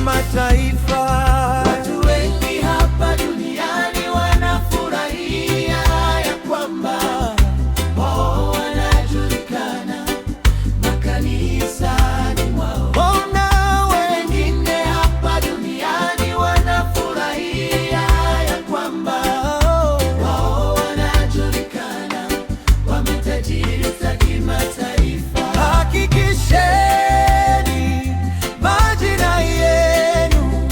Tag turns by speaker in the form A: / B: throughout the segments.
A: kimataifa.
B: Watu wengi hapa duniani wanafurahia ya kwamba wao wanajulikana makanisani mwao. Wengine hapa duniani wanafurahia ya kwamba wao wanajulikana wametajiri za kimataifa.
A: Hakikisheni majina yenu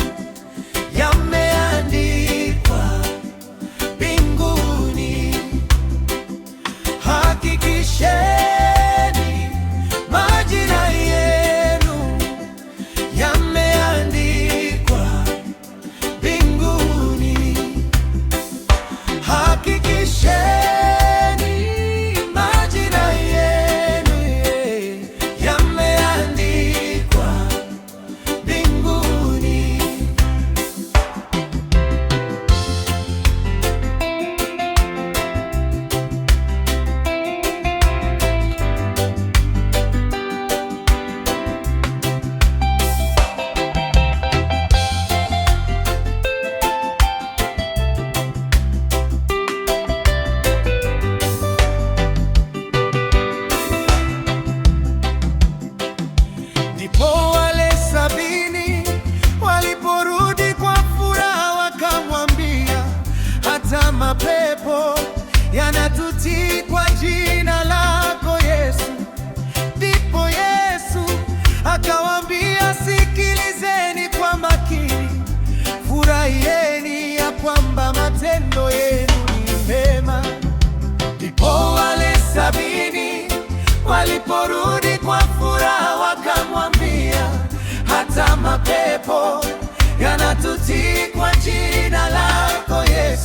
A: yameandikwa mbinguni. Hakikisheni majina yenu yameandikwa mbinguni. Hakikisheni majina yenu yameandikwa mbinguni. Ndipo wale 70 waliporudi kwa furaha, wakamwambia, hata mapepo yanatutii kwa jina lako Yesu. Ndipo Yesu akawaambia, sikilizeni kwa makini, furahieni ya kwamba matendo yenu ni mema. Ndipo wale 70 waliporudi kwa furaha, wakamwambia, hata mapepo yanatutii kwa jina lako Yesu.